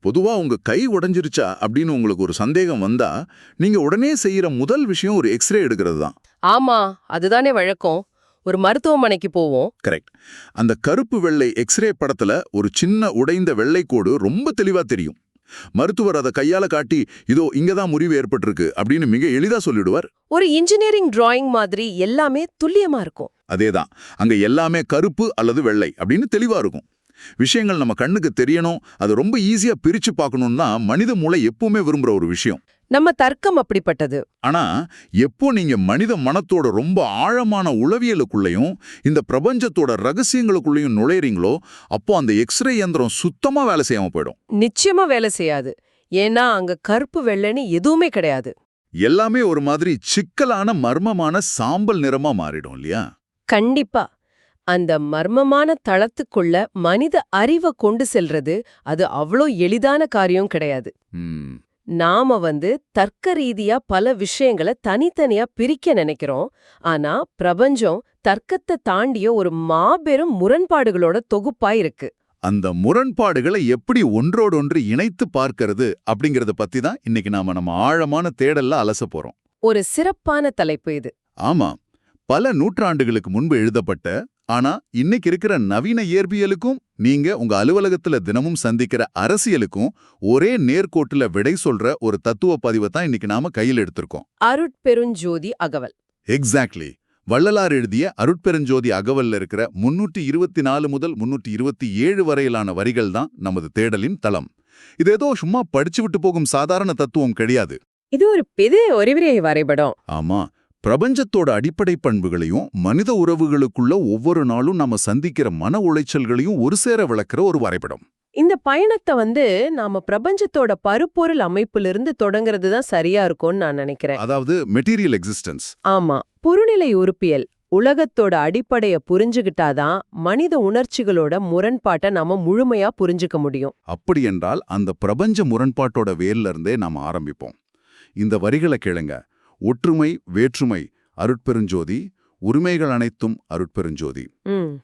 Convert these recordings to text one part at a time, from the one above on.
பொதுவா உங்க கை உடைஞ்சிருச்சா அப்படின்னு உங்களுக்கு ஒரு சந்தேகம் வந்தா நீங்க உடனே செய்யற முதல் விஷயம் ஒரு எக்ஸ்ரே எடுக்கிறது தான். ஆமா, அதுதானே வழக்கம். ஒரு மருத்துவமனைக்கு போவோம். கரெக்ட். அந்த கருப்பு வெள்ளை எக்ஸ்ரே படத்துல ஒரு சின்ன உடைந்த வெள்ளைக்கோடு ரொம்ப தெளிவா தெரியும். மருத்துவர் அதை கையால காட்டி இதோ இங்கதான் முறிவு ஏற்பட்டிருக்கு அப்படின்னு மிக எளிதா சொல்லிடுவார். ஒரு இன்ஜினியரிங் டிராயிங் மாதிரி எல்லாமே துல்லியமா இருக்கும். அதேதான், அங்க எல்லாமே கருப்பு அல்லது வெள்ளை அப்படின்னு தெளிவா இருக்கும். விஷயங்கள் நம்ம கண்ணுக்கு தெரியணும், அது ரொம்ப ஈஸியா பிரிச்சு பார்க்கணும்னா மனித மூளை எப்பவுமே விரும்புற ஒரு விஷயம். நம்ம தர்க்கம் அப்படிப்பட்டது. ஆனா எப்போ நீங்க மனித மனத்தோட ரொம்ப ஆழமான உளவியலுக்குள்ளயும் இந்த பிரபஞ்சத்தோட ரகசியங்களுக்குள்ளயும் நுழையறீங்களோ அப்போ அந்த எக்ஸ்ரே இயந்திரம் சுத்தமா வேலை செய்யாம போயிடும். நிச்சயமா வேலை செய்யாது. ஏன்னா அங்க கருப்பு வெள்ளைன்னு எதுவுமே கிடையாது. எல்லாமே ஒரு மாதிரி சிக்கலான மர்மமான சாம்பல் நிறமா மாறிடும் இல்லையா? கண்டிப்பா. அந்த மர்மமான தளத்துக்குள்ள மனித அறிவை கொண்டு செல்றது அது அவ்வளோ எளிதான காரியம் கிடையாது. ம், நாம தர்க்க ரீதியா பல விஷயங்களை தனித்தனியா பிரிக்க நினைக்கிறோம். ஆனா பிரபஞ்சம் தர்க்கத்தை தாண்டிய ஒரு மாபெரும் முரண்பாடுகளோட தொகுப்பா இருக்கு. அந்த முரண்பாடுகளை எப்படி ஒன்றோடொன்று இணைத்து பார்க்கறது அப்படிங்கறத பத்தி தான் இன்னைக்கு நம்ம ஆழமான தேடல்ல அலச போறோம். ஒரு சிறப்பான தலைப்பு இது. ஆமா, பல நூற்றாண்டுகளுக்கு முன்பு எழுதப்பட்ட, ஆனா இன்னைக்கு இருக்கிற நவீன இயற்பியலுக்கும் நீங்க உங்க அலுவலகத்துல தினமும் சந்திக்கிற அரசியலுக்கும் ஒரே நேர்கோட்டுல விடை சொல்ற ஒரு தத்துவ பதிவை தான் இன்னைக்கு நாம கையில் எடுத்திருக்கோம். அருட்பெருஞ்சோதி அகவல். எக்ஸாக்ட்லி. வள்ளலார் எழுதிய அருட்பெருஞ்சோதி அகவல்ல இருக்கிற 324 முதல் 327 வரையிலான வரிகள் தான் நமது தேடலின் தளம். இது ஏதோ சும்மா படிச்சு விட்டு போகும் சாதாரண தத்துவம் கிடையாது. இது ஒரு பெரிய ஒருவிரை வரைபடம். ஆமா, பிரபஞ்சத்தோட அடிப்படை பண்புகளையும் மனித உறவுகளுக்குள்ள ஒவ்வொரு நாளும் நாம சந்திக்கிற மன உளைச்சல்களையும் ஒரு சேர விளக்குற ஒரு வரைபடம். இந்த பயணத்தை நாம பிரபஞ்சத்தோட பருப்பொருள் அமைப்பிலிருந்து தொடங்குறது தான் சரியா இருக்கும்னு நான் நினைக்கிறேன். அதாவது மெட்டீரியல் எக்ஸிஸ்டன்ஸ். ஆமா, புறநிலை உறுப்பியல் உலகத்தோட அடிப்படைய புரிஞ்சுகிட்டாதான் மனித உணர்ச்சிகளோட முரண்பாட்டை நாம முழுமையா புரிஞ்சுக்க முடியும். அப்படி என்றால் அந்த பிரபஞ்ச முரண்பாட்டோட வேர்ல இருந்தே நாம ஆரம்பிப்போம். இந்த வரிகளை கேளுங்க. ஒற்றுமை வேற்றுமை அருட்பெருஞ்சோதி, உரிமைகள் அனைத்தும் அருட்பெருஞ்சோதி.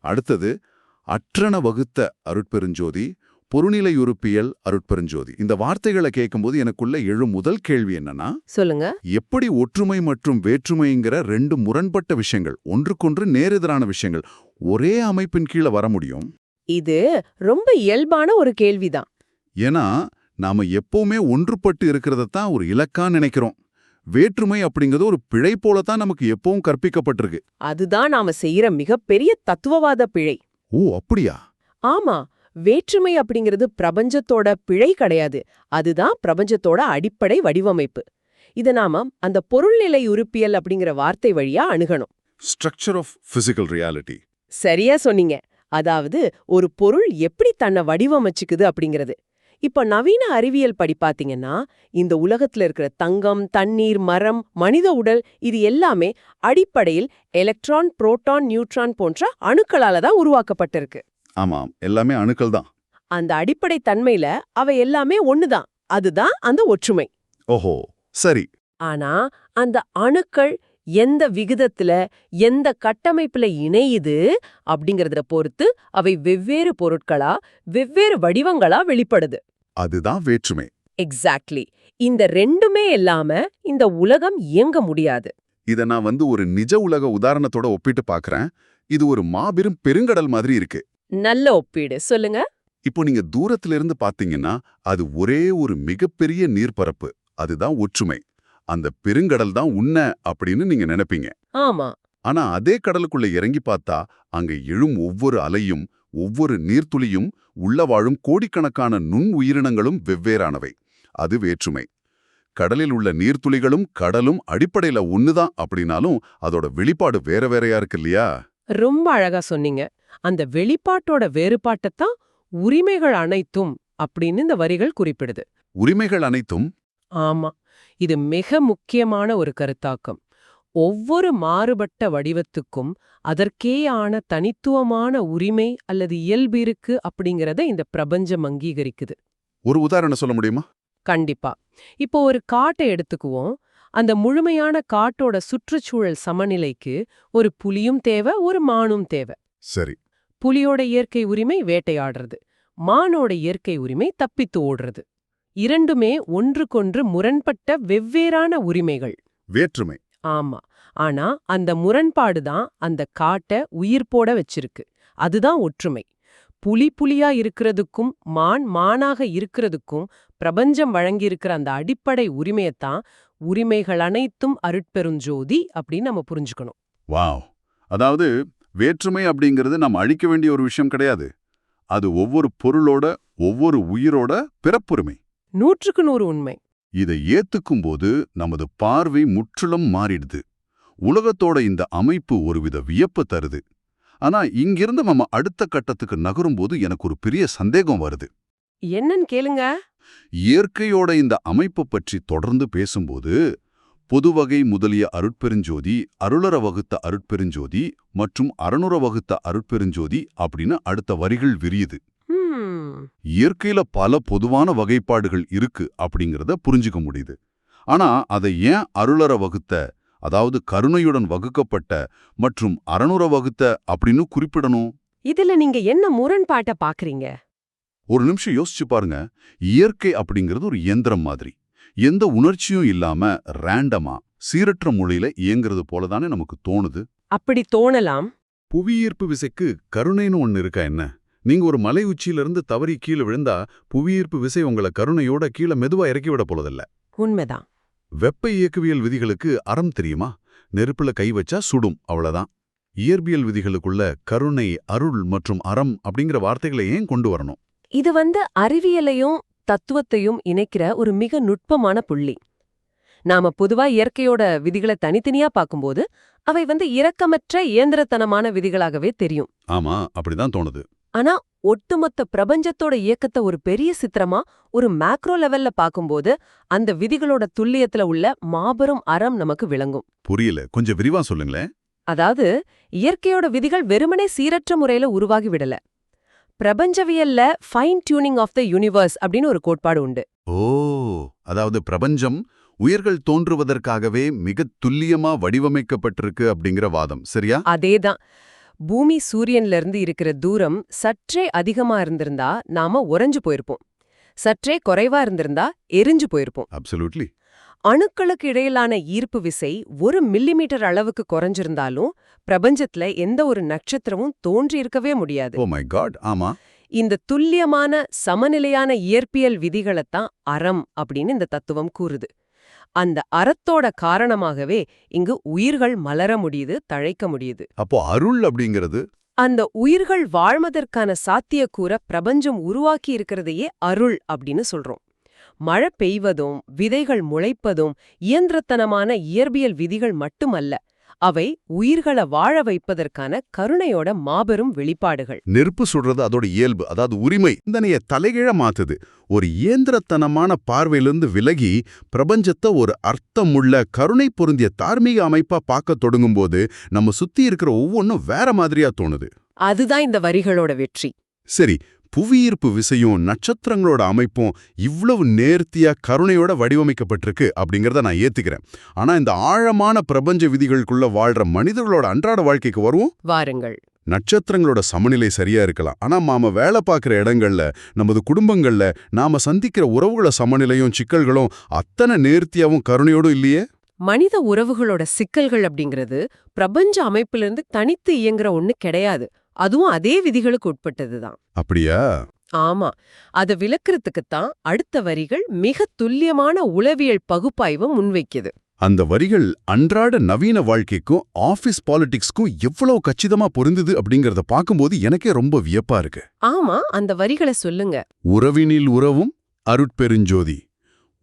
அடுத்தது அற்றன வகுத்த அருட்பெருஞ்சோதி, பொருநிலையுறுப்பியல் அருட்பெருஞ்சோதி. இந்த வார்த்தைகளை கேட்கும்போது எனக்குள்ள எழும் முதல் கேள்வி என்னன்னா, சொல்லுங்க, எப்படி ஒற்றுமை மற்றும் வேற்றுமைங்கிற ரெண்டு முரண்பட்ட விஷயங்கள், ஒன்றுக்கொன்று நேரெதிரான விஷயங்கள் ஒரே அமைப்பின் கீழே வர முடியும்? இது ரொம்ப இயல்பான ஒரு கேள்விதான். ஏன்னா நாம எப்பவுமே ஒன்றுபட்டு இருக்கிறதான் ஒரு இலக்கா நினைக்கிறோம். வேற்றுமை அப்படிங்கிறது ஒரு பிழை போலத்தான் நமக்கு எப்பவும் கற்பிக்கப்பட்டிருக்கு. அதுதான் நாம செய்யற மிகப்பெரிய தத்துவவாத பிழை. ஓ, அப்படியா? ஆமா, வேற்றுமை அப்படிங்கிறது பிரபஞ்சத்தோட பிழை கிடையாது. அதுதான் பிரபஞ்சத்தோட அடிப்படை வடிவமைப்பு. இத நாம அந்த பொருள்நிலை உறுப்பியல் அப்படிங்கிற வார்த்தை வழியா அணுகணும். Structure of physical reality. சரியா சொன்னீங்க. அதாவது ஒரு பொருள் எப்படி தன்னை வடிவமைச்சுக்குது அப்படிங்கிறது. இப்ப நவீன அறிவியல் படி பாத்தீங்கன்னா இந்த உலகத்துல இருக்கிற தங்கம், தண்ணீர், மரம், மனித உடல் இது எல்லாமே அடிப்படையில் எலக்ட்ரான், புரோட்டான், நியூட்ரான் போன்ற அணுக்களால தான் உருவாக்கப்பட்டிருக்கு. ஆமாம், எல்லாமே அணுக்கள் தான். அந்த அடிப்படை தன்மையில அவை எல்லாமே ஒண்ணுதான். அதுதான் அந்த ஒற்றுமை. ஓஹோ, சரி. ஆனா அந்த அணுக்கள் எந்த விகிதத்துல எந்த கட்டமைப்புல இணையுது அப்படிங்கறத பொறுத்து அவை வெவ்வேறு பொருட்களா வெவ்வேறு வடிவங்களா வெளிப்படுது. அதுதான் வேற்றுமை. எக்ஸாக்ட்லி. இந்த ரெண்டுமே இல்லாம இந்த உலகம் இயங்க முடியாது. இத நான் ஒரு நிஜ உலக உதாரணத்தோட ஒப்பிட்டு பாக்குறேன். இது ஒரு மாபெரும் பெருங்கடல் மாதிரி இருக்கு. நல்ல ஒப்பீடு, சொல்லுங்க. இப்போ நீங்க தூரத்துல இருந்து பாத்தீங்கன்னா அது ஒரே ஒரு மிகப்பெரிய நீர்ப்பரப்பு. அதுதான் ஒற்றுமை. அந்த பெருங்கடல் தான் உன்ன அப்படின்னு நீங்க நினைப்பீங்க. ஆமா. ஆனா அதே கடலுக்குள்ள இறங்கி பார்த்தா அங்க எழும் ஒவ்வொரு அலையும் ஒவ்வொரு நீர்த்துளியும் உள்ள வாழும் கோடிக்கணக்கான நுண் உயிரினங்களும் வெவ்வேறானவை. அது வேற்றுமை. கடலில் உள்ள நீர்த்துளிகளும் கடலும் அடிப்படையில ஒண்ணுதான் அப்படின்னாலும் அதோட வெளிப்பாடு வேற வேறையா இருக்கு இல்லையா? ரொம்ப அழகா சொன்னீங்க. அந்த வெளிப்பாட்டோட வேறுபாட்டைத்தான் உரிமைகள் அனைத்தும் அப்படின்னு இந்த வரிகள் குறிப்பிடுது. உரிமைகள் அனைத்தும்? ஆமா, இது மிக முக்கியமான ஒரு கருத்தாக்கம். ஒவ்வொரு மாறுபட்ட வடிவத்துக்கும் அதற்கேயான தனித்துவமான உரிமை அல்லது இயல்பு இருக்கு அப்படிங்கறத இந்த பிரபஞ்சம் அங்கீகரிக்குது. ஒரு உதாரணம் சொல்ல முடியுமா? கண்டிப்பா. இப்போ ஒரு காட்டை எடுத்துக்குவோம். அந்த முழுமையான காட்டோட சுற்றுச்சூழல் சமநிலைக்கு ஒரு புலியும் தேவை, ஒரு மானும் தேவை. சரி. புலியோட இயற்கை உரிமை வேட்டையாடுறது, மானோட இயற்கை உரிமை தப்பித்து ஓடுறது. இரண்டுமே ஒன்றுக்கொன்று முரண்பட்ட வெவ்வேறான உரிமைகள். வேற்றுமை. ஆமா. ஆனா அந்த முரண்பாடு தான் அந்த காட்டை உயிர்ப்போட வச்சிருக்கு. அதுதான் ஒற்றுமை. புலியா இருக்கிறதுக்கும் மானாக இருக்கிறதுக்கும் பிரபஞ்சம் வழங்கியிருக்கிற அந்த அடிப்படை உரிமையத்தான் உரிமைகள் அனைத்தும் அருட்பெருஞ்சோதி அப்படின்னு நம்ம புரிஞ்சுக்கணும். வாவ். அதாவது வேற்றுமை அப்படிங்கிறது நம்ம அழிக்க வேண்டிய ஒரு விஷயம் கிடையாது. அது ஒவ்வொரு பொருளோட, ஒவ்வொரு உயிரோட பிறப்புரிமை. 100க்கு 100 உண்மை. இதை ஏத்துக்கும்போது நமது பார்வை முற்றிலும் மாறிடுது. உலகத்தோட இந்த அமைப்பு ஒருவித வியப்பு தருது. ஆனா இங்கிருந்து நம்ம அடுத்த கட்டத்துக்கு நகரும்போது எனக்கு ஒரு பெரிய சந்தேகம் வருது. என்னன்னு கேளுங்க. இயற்கையோட இந்த அமைப்பு பற்றி தொடர்ந்து பேசும்போது பொதுவகை முதலிய அருட்பெருஞ்சோதி, அருளற வகுத்த அருட்பெருஞ்சோதி மற்றும் அறனுற வகுத்த அருட்பெருஞ்சோதி அப்படின்னு அடுத்த வரிகள் விரியுது. இயற்கையில பல பொதுவான வகைப்பாடுகள் இருக்கு அப்படிங்கறத புரிஞ்சுக்க முடியுது. ஆனா அதை ஏன் அருளற வகுத்த, அதாவது கருணையுடன் வகுக்கப்பட்ட மற்றும் அறனுற வகுத்த அப்படின்னு குறிப்பிடணும்? இதுல நீங்க என்ன முரண்பாட்ட பாக்குறீங்க? ஒரு நிமிஷம் யோசிச்சு பாருங்க. இயற்கை அப்படிங்கிறது ஒரு இயந்திரம் மாதிரி. எந்த உணர்ச்சியும் இல்லாம ரேண்டமா சீரற்ற மொழியில இயங்குறது போலதானே நமக்கு தோணுது. அப்படி தோணலாம். புவியீர்ப்பு விசைக்கு கருணைன்னு ஒன்னு இருக்கா என்ன? நீங்க ஒரு மலை உச்சியிலிருந்து தவறி கீழே விழுந்தா புவியீர்ப்பு விசை உங்களை கருணையோட கீழே மெதுவா இறக்கிவிட போலதில்ல. உண்மைதான். வெப்ப இயக்கவியல் விதிகளுக்கு அறம் தெரியுமா? நெருப்புல கை வச்சா சுடும், அவ்வளவுதான். இயற்பியல் விதிகளுக்குள்ள கருணை, அருள் மற்றும் அறம் அப்படிங்கிற வார்த்தைகளை ஏன் கொண்டு வரணும்? இது அறிவியலையும் தத்துவத்தையும் இணைக்கிற ஒரு மிக நுட்பமான புள்ளி. நாம பொதுவா இயற்கையோட விதிகளை தனித்தனியா பார்க்கும்போது அவை இரக்கமற்ற இயந்திரத்தனமான விதிகளாகவே தெரியும். ஆமா, அப்படிதான் தோணுது. ஆனா ஒட்டுமொத்த பிரபஞ்சத்தோட இயக்கத்தை ஒரு பெரிய சித்திரமா ஒரு மேக்ரோ லெவல்ல பார்க்கும்போது அந்த விதிகளோட துல்லியத்துல உள்ள மாபெரும் அறம் நமக்கு விளங்கும். புரியல, கொஞ்சம் விரிவா சொல்லுங்களேன். அதாவது இயற்கையோட விதிகள் வெறுமனே சீரற்ற முறையில உருவாகி விடல. பிரபஞ்சவியல்ல fine tuning of the universe அப்படின்னு ஒரு கோட்பாடு உண்டு. ஓ, அதாவது பிரபஞ்சம் உயிர்கள் தோன்றுவதற்காகவே மிக துல்லியமா வடிவமைக்கப்பட்டிருக்கு அப்படிங்கிற வாதம் சரியா? அதேதான். பூமி சூரியன்ல இருந்து இருக்கிற தூரம் சற்றே அதிகமா இருந்திருந்தா நாம உறைஞ்சு போயிருப்போம். சற்றே குறைவா இருந்திருந்தா எரிஞ்சு போயிருப்போம். அப்சல்யூட்லி. அணுக்களுக்கு இடையிலான ஈர்ப்பு விசை 1 மில்லிமீட்டர் அளவுக்கு குறைஞ்சிருந்தாலும் பிரபஞ்சத்துல எந்த ஒரு நட்சத்திரமும் தோன்றி இருக்கவே முடியாது. ஓ மை காட், ஆமா. இந்த துல்லியமான சமநிலையான இயற்பியல் விதிகளைத்தான் அறம் அப்படின்னு இந்த தத்துவம் கூறுது. அந்த அறத்தோட காரணமாகவே இங்கு உயிர்கள் மலர முடியுது, தழைக்க முடியுது. அப்போ அருள் அப்படிங்கிறது அந்த உயிர்கள் வாழ்வதற்கான சாத்தியக்கூற பிரபஞ்சம் உருவாக்கி இருக்கிறதையே அருள் அப்படின்னு சொல்றோம். மழை பெய்வதும் விதைகள் முளைப்பதும் இயந்திரத்தனமான இயற்பியல் விதிகள் மட்டுமல்ல, அவை உயிர்களை வாழ வைப்பதற்கான கருணையோட மாபெரும் வெளிப்பாடுகள். நெருப்பு சுடுறது அதோட இயல்பு, அதாவது உரிமை சிந்தனைய தலைகீழ மாத்துது. ஒரு இயந்திரத்தனமான பார்வையிலிருந்து விலகி பிரபஞ்சத்தை ஒரு அர்த்தமுள்ள கருணை பொருந்திய தார்மீக அமைப்பா பார்க்க தொடங்கும்போது நம்ம சுத்தி இருக்கிற ஒவ்வொன்றும் வேற மாதிரியா தோணுது. அதுதான் இந்த வரிகளோட வெற்றி. சரி, புவியீர்ப்பு விசையும் நட்சத்திரங்களோட அமைப்பும் இவ்வளவு நேர்த்தியா கருணையோட வடிவமைக்கப்பட்டிருக்கு அப்படிங்கறத நான் ஏத்துக்கிறேன். ஆனா இந்த ஆழமான பிரபஞ்ச விதிகளுக்குள்ள வாழ்ற மனிதர்களோட அன்றாட வாழ்க்கைக்கு வருவோம். வாருங்கள். நட்சத்திரங்களோட சமநிலை சரியா இருக்கலாம், ஆனா நாம வேலை பார்க்குற இடங்கள்ல, நமது குடும்பங்கள்ல நாம சந்திக்கிற உறவுகள சமநிலையும் சிக்கல்களும் அத்தனை நேர்த்தியாவும் கருணையோடும் இல்லையே. மனித உறவுகளோட சிக்கல்கள் அப்படிங்கிறது பிரபஞ்ச அமைப்பிலிருந்து தனித்து இயங்குற ஒண்ணு கிடையாது. அதுவும் அதே விதிகளுக்கு உட்பட்டதுதான். அப்படியா? ஆமா. அதை விளக்குறதுக்குத்தான் அடுத்த வரிகள் மிக துல்லியமான உளவியல் பகுப்பாய்வை முன்வைக்குது. அந்த வரிகள் அன்றாட நவீன வாழ்க்கைக்கும் ஆபீஸ் பாலிடிக்ஸ்க்கும் எவ்வளவு கச்சிதமா பொருந்துது அப்படிங்கறத பார்க்கும்போது எனக்கே ரொம்ப வியப்பா இருக்கு. ஆமா, அந்த வரிகளை சொல்லுங்க. உறவினில் உறவும் அருட்பெருஞ்சோதி,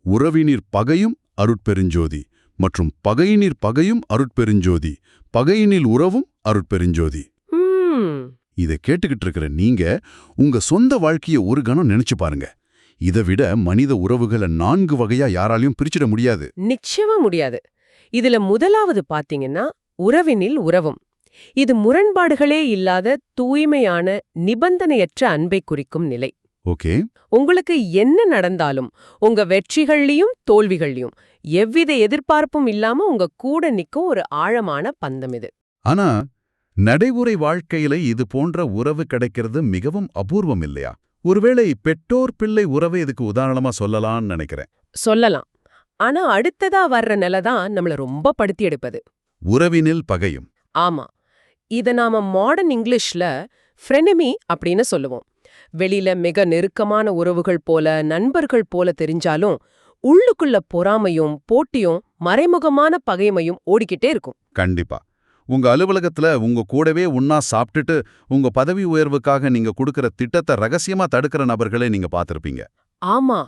உறவினிர் பகையும் அருட்பெருஞ்சோதி மற்றும் பகையினிர் பகையும் அருட்பெருஞ்சோதி, பகையினில் உறவும் அருட்பெருஞ்சோதி. இதை கேட்டுக்கிட்டு இருக்கிற நீங்க உங்க சொந்த வாழ்க்கைய ஒரு கணம் நினைச்சு பாருங்க. இதை விட மனித உறவுகளை 4 வகையா யாராலையும் பிரிச்சிட முடியாது. நிச்சயமா முடியாது. இதுல முதலாவது பாத்தீங்கன்னா உறவினில் உறவும். இது முரண்பாடுகளே இல்லாத தூய்மையான நிபந்தனையற்ற அன்பை குறிக்கும் நிலை. ஓகே. உங்களுக்கு என்ன நடந்தாலும் உங்க வெற்றிகள்லயும் தோல்விகள்லயும் எவ்வித எதிர்பார்ப்பும் இல்லாம உங்க கூட நிக்கும் ஒரு ஆழமான பந்தம் இது. ஆனா நடைமுறை வாழ்க்கையில இது போன்ற உறவு கிடைக்கிறது மிகவும் அபூர்வம் இல்லையா? ஒருவேளை பெற்றோர் பிள்ளை உறவை இதுக்கு உதாரணமா சொல்லலாம்னு நினைக்கிறேன். சொல்லலாம். ஆனா அடுத்ததா வர்ற நிலை தான் நம்மள ரொம்ப படுத்தி எடுப்பது. உறவினில் பகையும். ஆமா. இத நாம மாடர்ன் இங்கிலீஷ்ல ஃப்ரெனமி அப்படின்னு சொல்லுவோம். வெளியில மிக நெருக்கமான உறவுகள் போல, நண்பர்கள் போல தெரிஞ்சாலும் உள்ளுக்குள்ள பொறாமையும் போட்டியும் மறைமுகமான பகைமையும் ஓடிக்கிட்டே இருக்கும். கண்டிப்பா. உங்க அலுவலகத்துல உங்க கூடவே உண்ணா சாப்பிட்டுட்டு உங்க பதவி உயர்வுக்காக நீங்க கொடுக்கற திட்டத்தை ரகசியமா தடுக்கிற நபர்களை நீங்க பார்த்திருப்பீங்க. ஆமா,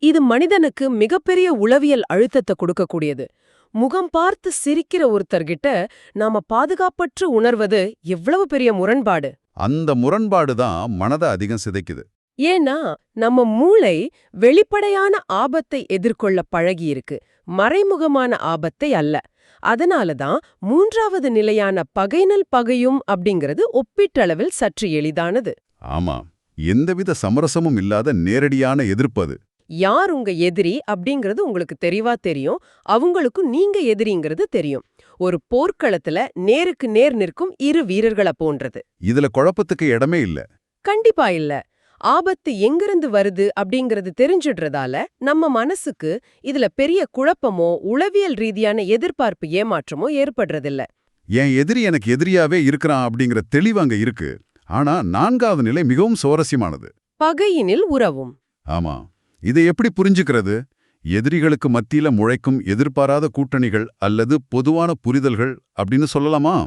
இது மனிதனுக்கு மிகப்பெரிய உளவியல் அழுத்தத்தை கொடுக்கக்கூடியது. முகம் பார்த்து சிரிக்கிற ஒருத்தர்கிட்ட நாம பாதுகாப்பற்று உணர்வது எவ்வளவு பெரிய முரண்பாடு. அந்த முரண்பாடு தான் மனதை அதிகம் சிதைக்குது. ஏன்னா நம்ம மூளை வெளிப்படையான ஆபத்தை எதிர்கொள்ள பழகியிருக்கு, மறைமுகமான ஆபத்தை அல்ல. அதனாலதான் மூன்றாவது நிலையான பகைநல் பகையும் அப்படிங்கிறது ஒப்பீட்டளவில் சற்று எளிதானது. ஆமா, எந்தவித சமரசமும் இல்லாத நேரடியான எதிர்ப்பது. யார் உங்க எதிரி அப்படிங்கிறது உங்களுக்கு தெளிவா தெரியும், அவங்களுக்கும் நீங்க எதிரிங்கிறது தெரியும். ஒரு போர்க்களத்துல நேருக்கு நேர் நிற்கும் இரு வீரர்களை போன்றது. இதுல குழப்பத்துக்கு இடமே இல்ல. கண்டிப்பா இல்ல. ஆபத்து எங்கிருந்து வருது அப்படிங்கிறது தெரிஞ்சிடுறதால நம்ம மனசுக்கு இதுல பெரிய குழப்பமோ உளவியல் ரீதியான எதிர்பார்ப்பு ஏமாற்றமோ ஏற்படுறதில்ல. என் எதிரி எனக்கு எதிரியாவே இருக்கிறான் அப்படிங்கிற தெளிவு அங்க இருக்கு. ஆனா 4வது நிலை மிகவும் சுவாரஸ்யமானது. பகையினில் உறவும். ஆமா, இதை எப்படி புரிஞ்சுக்கிறது? எதிரிகளுக்கு மத்தியில முளைக்கும் எதிர்பாராத கூட்டணிகள் அல்லது பொதுவான புரிதல்கள் அப்படின்னு சொல்லலாமா?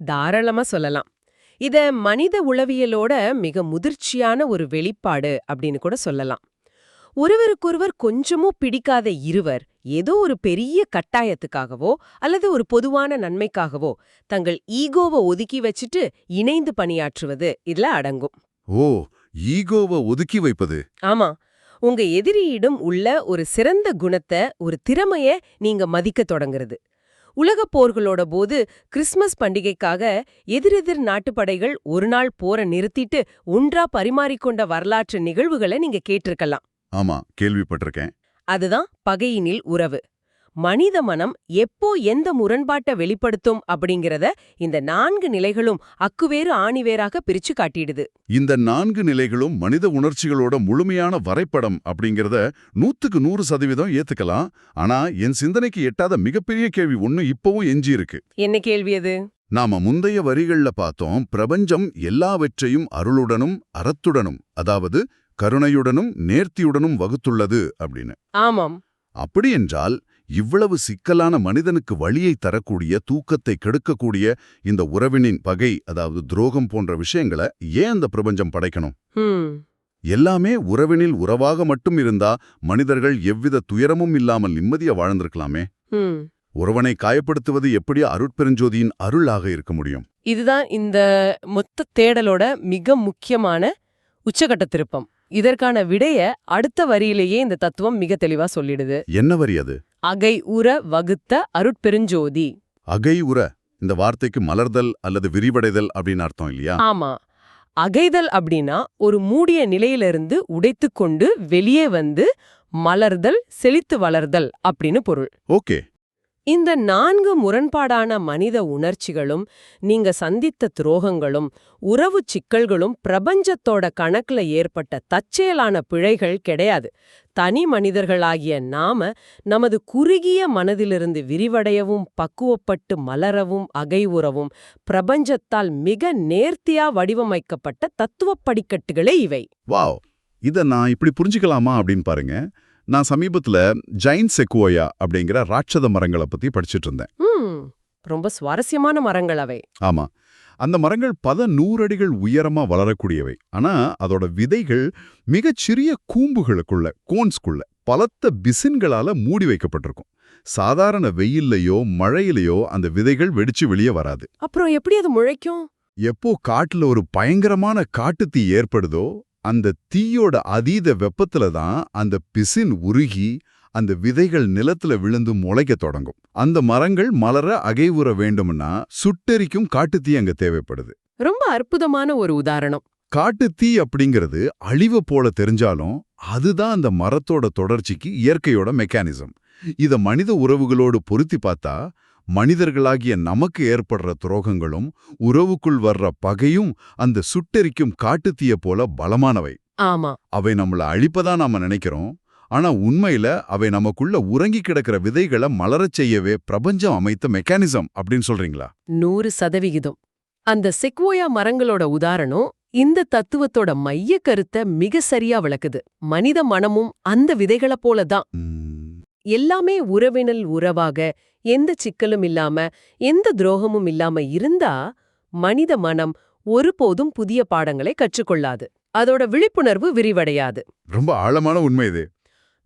தாராளமா சொல்லலாம். இத மனித உளவியலோட மிக முதிர்ச்சியான ஒரு வெளிப்பாடு அப்படின்னு கூட சொல்லலாம். ஒருவருக்கொருவர் கொஞ்சமும் பிடிக்காத இருவர் ஏதோ ஒரு பெரிய கட்டாயத்துக்காகவோ அல்லது ஒரு பொதுவான நன்மைக்காகவோ தங்கள் ஈகோவை ஒதுக்கி வச்சுட்டு இணைந்து பணியாற்றுவது இதுல அடங்கும். ஓ, ஈகோவை ஒதுக்கி வைப்பது. ஆமா, உங்க எதிரியிடம் உள்ள ஒரு சிறந்த குணத்தை, ஒரு திறமைய நீங்க மதிக்க தொடங்குறது. உலகப் போர்களோட போது கிறிஸ்மஸ் பண்டிகைக்காக எதிரெதிர் நாட்டுப்படைகள் ஒரு நாள் போரை நிறுத்திட்டு ஒன்றா பரிமாறிக்கொண்ட வரலாற்று நிகழ்வுகளை நீங்க கேட்டிருக்கலாம். ஆமா, கேள்விப்பட்டிருக்கேன். அதுதான் பகையினில் உறவு. மனித மனம் எப்போ எந்த முரண்பாட்டை வெளிப்படுத்தும் அப்படிங்கிறத இந்த 4 நிலைகளும் அக்குவேறு ஆணிவேராக பிரிச்சு காட்டிடுது. இந்த 4 நிலைகளும் மனித உணர்ச்சிகளோட முழுமையான வரைபடம் அப்படிங்கறத 100க்கு 100% ஏத்துக்கலாம். ஆனா என் சிந்தனைக்கு எட்டாத மிகப்பெரிய கேள்வி ஒண்ணு இப்பவும் எஞ்சி இருக்கு. என்ன கேள்வி அது? நாம முந்தைய வரிகள்ல பார்த்தோம், பிரபஞ்சம் எல்லாவற்றையும் அருளுடனும் அறத்துடனும், அதாவது கருணையுடனும் நேர்த்தியுடனும் வகுத்துள்ளது அப்படின்னு. ஆமாம். அப்படி என்றால் இவ்வளவு சிக்கலான மனிதனுக்கு வழியை தரக்கூடிய, தூக்கத்தை கெடுக்கக்கூடிய இந்த உறவினின் பகை, அதாவது துரோகம் போன்ற விஷயங்களை ஏன் அந்த பிரபஞ்சம் படைக்கணும்? எல்லாமே உறவினில் உறவாக மட்டும் இருந்தா மனிதர்கள் எவ்வித துயரமும் இல்லாமல் நிம்மதியா வாழ்ந்திருக்கலாமே. உறவனை காயப்படுத்துவது எப்படி அருட்பெருஞ்சோதியின் அருளாக இருக்க முடியும்? இதுதான் இந்த மொத்த தேடலோட மிக முக்கியமான உச்சகட்ட திருப்பம். இதற்கான விடைய அடுத்த வரியிலேயே இந்த தத்துவம் மிக தெளிவா சொல்லிடுது. என்ன வரி அது? அகை உற வகுத்த அருட்பெருஞ்சோதி. அகை உற, இந்த வார்த்தைக்கு மலர்தல் அல்லது விரிவடைதல் அப்படின்னு அர்த்தம் இல்லையா? ஆமா. அகைதல் அப்படின்னா ஒரு மூடிய நிலையிலிருந்து உடைத்துக்கொண்டு வெளியே வந்து மலர்தல், செழித்து வளர்தல் அப்படின்னு பொருள். ஓகே. இந்த 4 முரண்பாடான மனித உணர்ச்சிகளும், நீங்க சந்தித்த துரோகங்களும், உறவு சிக்கல்களும் பிரபஞ்சத்தோட கணக்குல ஏற்பட்ட தற்செயலான பிழைகள் கிடையாது. தனி மனிதர்களாகிய நாம நமது குறுகிய மனதிலிருந்து விரிவடையவும் பக்குவப்பட்டு மலரவும் அகைவுறவும் பிரபஞ்சத்தால் மிக நேர்த்தியா வடிவமைக்கப்பட்ட தத்துவப் படிக்கட்டுகளே இவை. வாவ், இத நான் இப்படி புரிஞ்சுக்கலாமா அப்படின்னு பாருங்க. நான் சமீபத்துல ஜைன்ட் செக்குவோயா அப்படிங்கிற ராட்சத மரங்களை பத்தி படிச்சுட்டு இருந்தேன். ரொம்ப சுவாரஸ்யமான மரங்கள் அவை. ஆமா, அந்த மரங்கள் பல 100 அடிகள் உயரமா வளரக்கூடியவை. ஆனா அதோட விதைகள் மிகச்சிறிய கூம்புகளுக்குள்ள, கோன்ஸ்குள்ள பலத்த பிசின்களால மூடி வைக்கப்பட்டிருக்கும். சாதாரண வெயில்லையோ மழையிலையோ அந்த விதைகள் வெடிச்சு வெளியே வராது. அப்புறம் எப்படி அது முளைக்கும்? எப்போ காட்டுல ஒரு பயங்கரமான காட்டுத்தீ ஏற்படுதோ அந்த தீயோட அதீத வெப்பத்துல தான் அந்த பிசின் உருகி அந்த விதைகள் நிலத்துல விழுந்து முளைக்க தொடங்கும். அந்த மரங்கள் மலர அகைவுற வேண்டும்னா சுட்டெரிக்கும் காட்டுத்தீ அங்க தேவைப்படுது. ரொம்ப அற்புதமான ஒரு உதாரணம். காட்டுத்தீ அப்படிங்கிறது அழிவு போல தெரிஞ்சாலும் அதுதான் அந்த மரத்தோட தொடர்ச்சிக்கு இயற்கையோட மெக்கானிசம். இத மனித உறவுகளோடு பொருத்தி பார்த்தா மனிதர்களாகிய நமக்கு ஏற்படுற துரோகங்களும் உறவுக்குள் வர்ற பகையும் அந்த சுட்டெரிக்கும் காட்டுத்தீய போல பலமானவை. ஆமா. அவை நம்மள அழிப்பதா நாம நினைக்கிறோம். ஆனா உண்மையில அவை நமக்குள்ள உறங்கி கிடக்கிற விதைகளை மலரச் செய்யவே பிரபஞ்சம் அமைத்த மெக்கானிசம் அப்படின்னு சொல்றீங்களா? 100%. அந்த செக்வோயா மரங்களோட உதாரணம் இந்த தத்துவத்தோட மைய கருத்தை மிக சரியா விளக்குது. மனித மனமும் அந்த விதைகள போல தான். எல்லாமே உறவினல் உறவாக எந்த சிக்கலும் இல்லாம எந்த துரோகமும் இல்லாம இருந்தா மனித மனம் ஒருபோதும் புதிய பாடங்களை கற்றுக்கொள்ளாது. அதோட விழிப்புணர்வு விரிவடையாது. ரொம்ப ஆழமான உண்மை இது.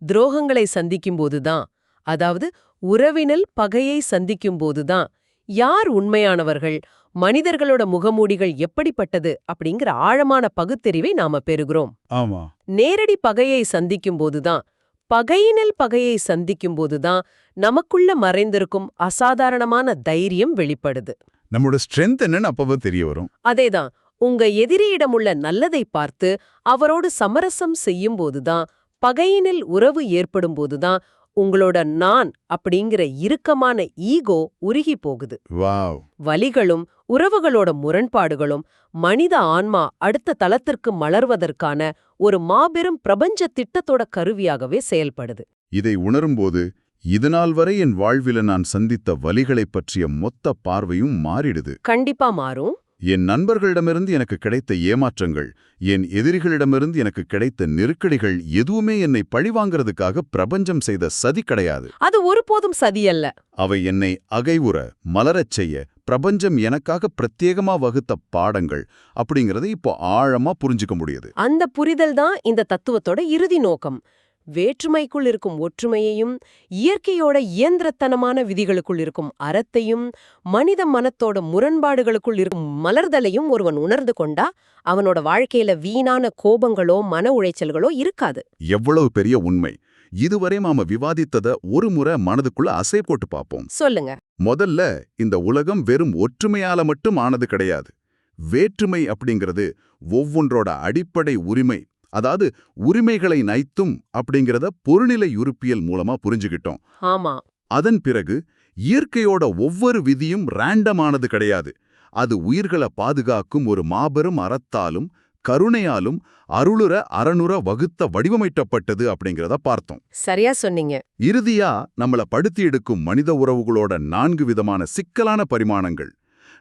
துரோகங்களை சந்திக்கும்போதுதான், அதாவது உறவினல் பகையை சந்திக்கும்போதுதான் யார் உண்மையானவர்கள், மனிதர்களோட முகமூடிகள் எப்படிப்பட்டது அப்படிங்கிற ஆழமான பகுத்தறிவை நாம பெறுகிறோம். ஆமா. நேரடி பகையை சந்திக்கும்போதுதான், பகையினல் பகையை சந்திக்கும்போதுதான் நமக்குள்ள மறைந்திருக்கும் அசாதாரணமான தைரியம் வெளிப்படுது. நம்மளோட ஸ்ட்ரென்த் என்னன்னு அப்பவே தெரிய வரும். அதேதான், உங்க எதிரியிடமுள்ள நல்லதை பார்த்து அவரோடு சமரசம் செய்யும்போதுதான், பகையினில் உறவு ஏற்படும்போதுதான் உங்களோட நான் அப்படிங்கிற இறுக்கமான ஈகோ உருகி போகுது. வாவ். வலிகளும் உறவுகளோட முரண்பாடுகளும் மனித ஆன்மா அடுத்த தளத்திற்கு மலர்வதற்கான ஒரு மாபெரும் பிரபஞ்ச திட்டத்தோட கருவியாகவே செயல்படுது. இதை உணரும்போது இதுநாள் வரை என் வாழ்வில நான் சந்தித்த வலிகளைப் பற்றிய மொத்த பார்வையும் மாறிடுது. கண்டிப்பா மாறும். என் நண்பர்களிடமிருந்து எனக்கு கிடைத்த ஏமாற்றங்கள், என் எதிரிகளிடமிருந்து எனக்கு கிடைத்த நெருக்கடிகள் எதுவுமே என்னை பழிவாங்கிறதுக்காக பிரபஞ்சம் செய்த சதி கிடையாது. அது ஒருபோதும் சதியல்ல. அவை என்னை அகைவுற மலரச் செய்ய பிரபஞ்சம் எனக்காக பிரத்யேகமா வகுத்த பாடங்கள் அப்படிங்கறத இப்போ ஆழமா புரிஞ்சுக்க முடியுது. அந்த புரிதல் தான் இந்த தத்துவத்தோட இறுதி நோக்கம். வேற்றுமைக்குள் இருக்கும் ஒற்றுமையையும், இயற்கையோட இயந்திரத்தனமான விதிகளுக்குள் இருக்கும் அறத்தையும், மனித மனத்தோட முரண்பாடுகளுக்குள் இருக்கும் மலர்தலையும் ஒருவன் உணர்ந்து கொண்டா அவனோட வாழ்க்கையில வீணான கோபங்களோ மன உளைச்சல்களோ இருக்காது. எவ்வளவு பெரிய உண்மை! இதுவரை நாம விவாதித்தத ஒரு முறை மனதுக்குள்ள அசை போட்டு பார்ப்போம். சொல்லுங்க. முதல்ல, இந்த உலகம் வெறும் ஒற்றுமையால மட்டும் ஆனது கிடையாது. வேற்றுமை அப்படிங்கிறது ஒவ்வொன்றோட அடிப்படை உரிமை, அதாவது உரிமைகளை நைத்தும் அப்படிங்கிறத பொருநிலை உறுப்பியல் மூலமா புரிஞ்சுகிட்டோம். ஆமா. அதன் பிறகு இயற்கையோட ஒவ்வொரு விதியும் ரேண்டமானது கிடையாது. அது உயிர்களை பாதுகாக்கும் ஒரு மாபெரும் அறத்தாலும் கருணையாலும் அருளுற அறனுற வகுத்த வடிவமைக்கப்பட்டது அப்படிங்கிறத பார்த்தோம். சரியா சொன்னீங்க. இறுதியா நம்மள படுத்தி எடுக்கும் மனித உறவுகளோட 4 விதமான சிக்கலான பரிமாணங்கள்: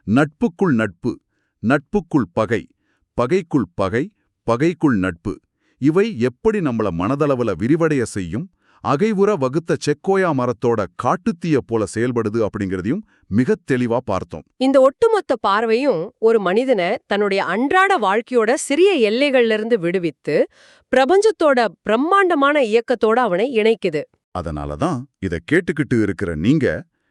நட்புக்குள் நட்பு, நட்புக்குள் பகை, பகைக்குள் பகை, பகைக்குள் நட்பு. இவை எப்படி நம்மள மனதளவுல விரிவடைய செய்யும், அகைவுற வகுத்த செக்கோயா மரத்தோட காட்டுத்தீய போல செயல்படுது அப்படிங்கிறதையும் மிகத் தெளிவா பார்த்தோம். இந்த ஒட்டுமொத்த பார்வையும் ஒரு மனிதனை தன்னுடைய அன்றாட வாழ்க்கையோட சிறிய எல்லைகள்ல இருந்து விடுவித்து பிரபஞ்சத்தோட பிரம்மாண்டமான இயக்கத்தோட அவனை இணைக்குது. அதனாலதான் இத கேட்டுக்கிட்டு இருக்கிற நீங்க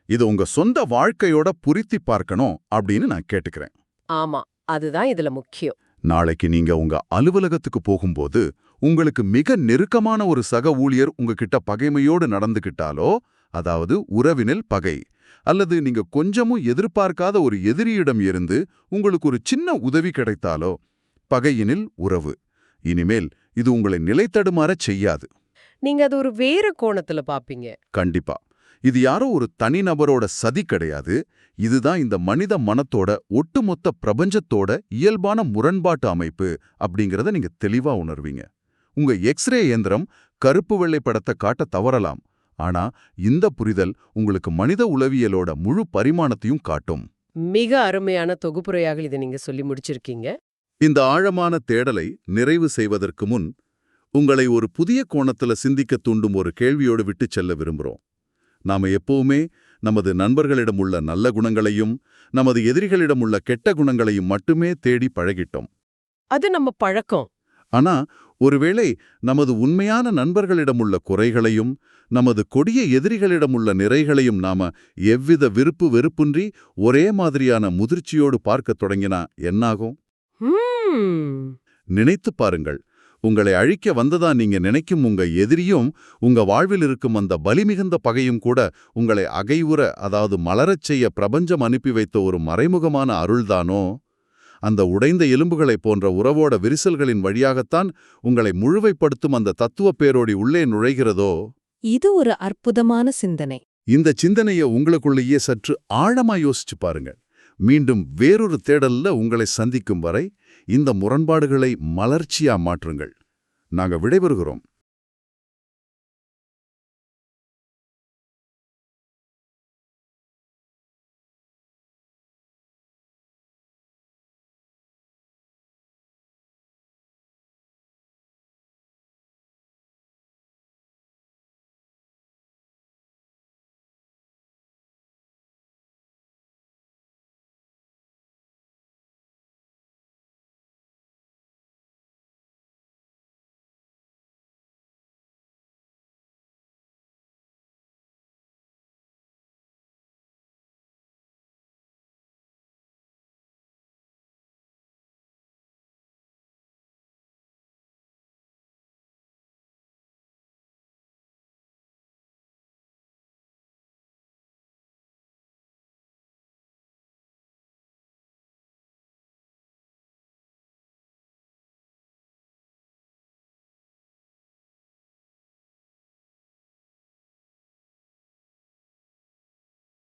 இத உங்க சொந்த வாழ்க்கையோட புரித்தி பார்க்கணும் அப்படின்னு நான் கேட்டுக்கிறேன். ஆமா, அதுதான் இதுல முக்கியம். நாளைக்கு நீங்க உங்க அலுவலகத்துக்கு போகும்போது உங்களுக்கு மிக நெருக்கமான ஒரு சக ஊழியர் உங்ககிட்ட பகைமையோடு நடந்துகிட்டாலோ, அதாவது உறவினில் பகை, அல்லது நீங்க கொஞ்சமும் எதிர்பார்க்காத ஒரு எதிரியிடம் இருந்து உங்களுக்கு ஒரு சின்ன உதவி கிடைத்தாலோ, பகையினில் உறவு. இனிமேல் இது உங்களை நிலைத்தடுமாறச் செய்யாது. நீங்க அது ஒரு வேற கோணத்துல பாப்பீங்க. கண்டிப்பா. இது யாரோ ஒரு தனிநபரோட சதி கிடையாது. இதுதான் இந்த மனித மனத்தோட ஒட்டுமொத்த பிரபஞ்சத்தோட இயல்பான முரண்பாட்டு அமைப்பு அப்படிங்கறத நீங்க தெளிவா உணர்வீங்க. உங்க எக்ஸ்ரே இயந்திரம் கருப்பு வெள்ளை படத்தை காட்ட தவறலாம், ஆனா இந்த புரிதல் உங்களுக்கு மனித உளவியலோட முழு பரிமாணத்தையும் காட்டும். மிக அருமையான தொகுப்புரையாக இதை நீங்க சொல்லி முடிச்சிருக்கீங்க. இந்த ஆழமான தேடலை நிறைவு செய்வதற்கு முன் உங்களை ஒரு புதிய கோணத்துல சிந்திக்க தூண்டும் ஒரு கேள்வியோடு விட்டுச் செல்ல விரும்புறோம். நாம எப்பவுமே நமது நண்பர்களிடம் உள்ள நல்ல குணங்களையும் நமது எதிரிகளிடம் உள்ள கெட்ட குணங்களையும் மட்டுமே தேடி பழகிட்டோம். அது நம்ம பழக்கம். ஆனா ஒருவேளை நமது உண்மையான நண்பர்களிடமுள்ள குறைகளையும் நமது கொடிய எதிரிகளிடமுள்ள நிறைகளையும் நாம எவ்வித விருப்பு வெறுப்புன்றி ஒரே மாதிரியான முதிர்ச்சியோடு பார்க்கத் தொடங்கினா என்னாகும்? நினைத்துப் பாருங்கள். உங்களை அழிக்க வந்ததா நீங்க நினைக்கும் உங்க எதிரியும் உங்க வாழ்வில் இருக்கும் அந்த பலிமிகுந்த பகையும் கூட உங்களை அகைவுற, அதாவது மலரச் செய்ய பிரபஞ்சம் அனுப்பி வைத்த ஒரு மறைமுகமான அருள்தானோ? அந்த உடைந்த எலும்புகளைப் போன்ற உறவோட விரிசல்களின் வழியாகத்தான் உங்களை முழுமைப்படுத்தும் அந்த தத்துவப் பேரோடி உள்ளே நுழைகிறதோ? இது ஒரு அற்புதமான சிந்தனை. இந்த சிந்தனையை உங்களுக்குள்ளேயே சற்று ஆழமா யோசிச்சு பாருங்க. மீண்டும் வேறொரு தேடல்ல உங்களை சந்திக்கும் வரை இந்த முரண்பாடுகளை மலர்ச்சியா மாற்றுங்கள். நாங்க விடைபெறுகிறோம்.